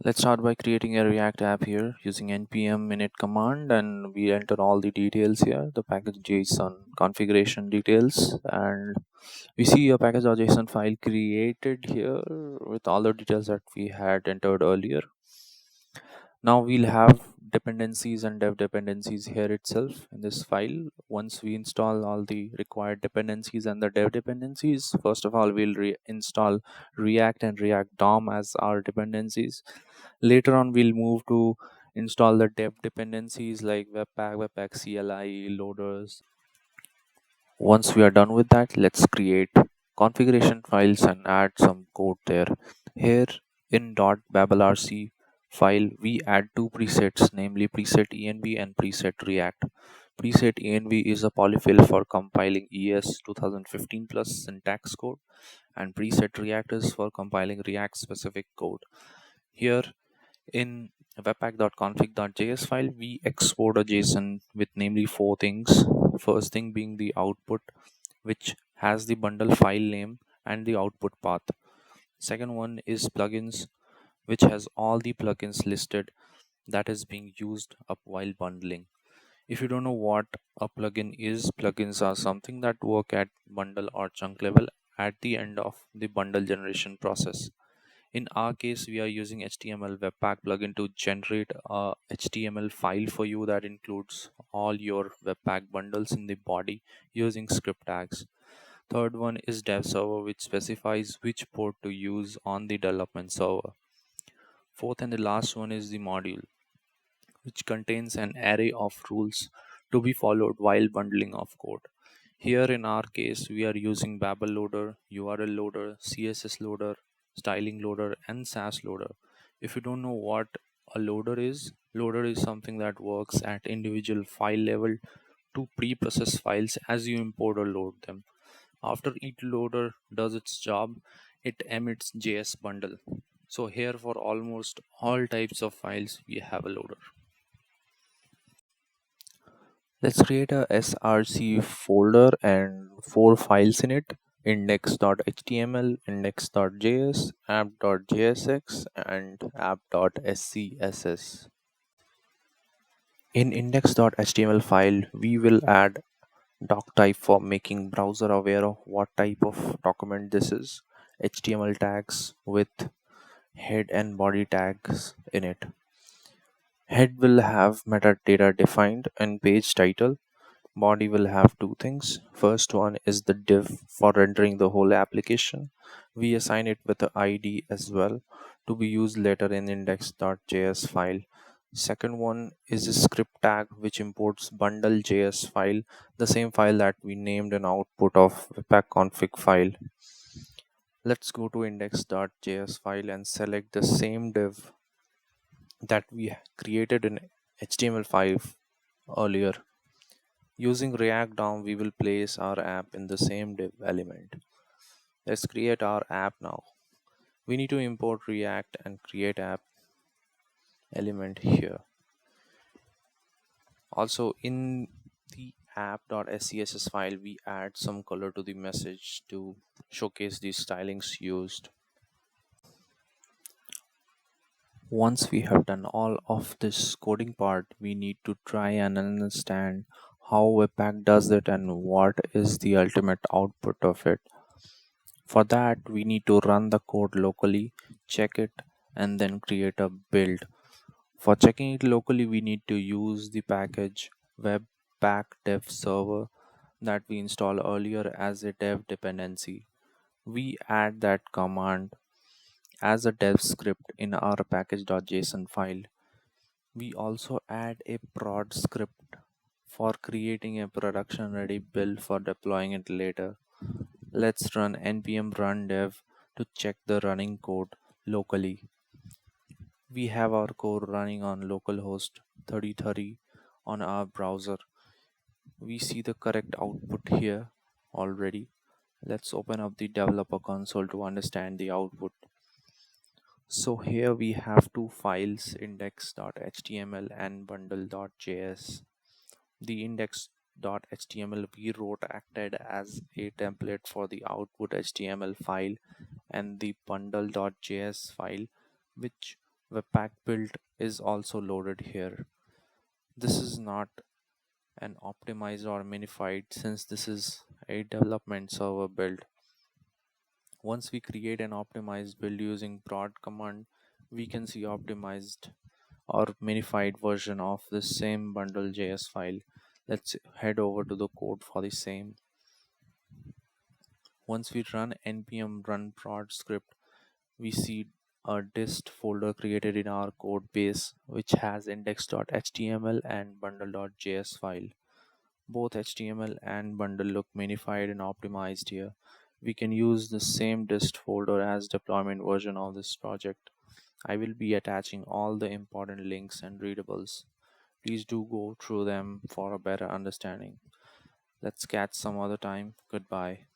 Let's start by creating a React app here using npm init command, and we enter all the details here, the package JSON configuration details, and we see a package.json file created here with all the details that we had entered earlier. Now we'll have dependencies and dev dependencies here itself in this file. Once we install all the required dependencies and the dev dependencies, first of all we'll install React and React DOM as our dependencies. Later on we'll move to install the dev dependencies like Webpack, CLI, loaders. Once we are done with that, let's create configuration files and add some code there. Here in .babelrc file, we add two presets, namely preset env and preset react. Preset env is a polyfill for compiling ES 2015 plus syntax code, and preset react is for compiling React specific code. Here in webpack.config.js file, we export a JSON with namely four things. First thing being the output, which has the bundle file name and the output path. Second one is plugins, which has all the plugins listed that is being used up while bundling. If you don't know what a plugin is, plugins are something that work at bundle or chunk level at the end of the bundle generation process. In our case, we are using HTML Webpack plugin to generate a HTML file for you that includes all your Webpack bundles in the body using script tags. Third one is dev server, which specifies which port to use on the development server. Fourth and the last one is the module, which contains an array of rules to be followed while bundling of code. Here in our case, we are using Babel loader, URL loader, CSS loader, styling loader, and Sass loader. If you don't know what a loader is something that works at individual file level to pre-process files as you import or load them. After each loader does its job, it emits JS bundle. So here for almost all types of files, we have a loader. Let's create a src folder and four files in it: index.html, index.js, app.jsx, and app.scss. In index.html file, we will add doc type for making browser aware of what type of document this is, HTML tags with head and body tags in it. Head will have metadata defined and page title. Body will have two things. First one is the div for rendering the whole application. We assign it with the ID as well to be used later in index.js file. Second one is a script tag which imports bundle.js file, the same file that we named an output of webpack config file. Let's go to index.js file and select the same div that we created in HTML5 earlier. Using React DOM, we will place our app in the same div element. Let's create our app now. We need to import React and create app element here. Also in the app.scss file, we add some color to the message to showcase the stylings used. Once we have done all of this coding part, we need to try and understand how Webpack does it and what is the ultimate output of it. For that, we need to run the code locally, check it, and then create a build. For checking it locally, we need to use the package Webpack dev server that we installed earlier as a dev dependency. We add that command as a dev script in our package.json file. We also add a prod script for creating a production ready build for deploying it later. Let's run npm run dev to check the running code locally. We have our code running on localhost 3030 on our browser. We see the correct output here already. Let's open up the developer console to understand the output. So here we have two files, index.html and bundle.js. The index.html we wrote acted as a template for the output HTML file, and the bundle.js file, which Webpack build is also loaded here. This is not an optimized or minified since this is a development server build. Once we create an optimized build using prod command, we can see optimized or minified version of the same bundle.js file. Let's head over to the code for the same. Once we run npm run prod script, we see a dist folder created in our code base which has index.html and bundle.js file. Both HTML and bundle look minified and optimized here. We can use the same dist folder as deployment version of this project. I will be attaching all the important links and readables. Please do go through them for a better understanding. Let's catch some other time. Goodbye.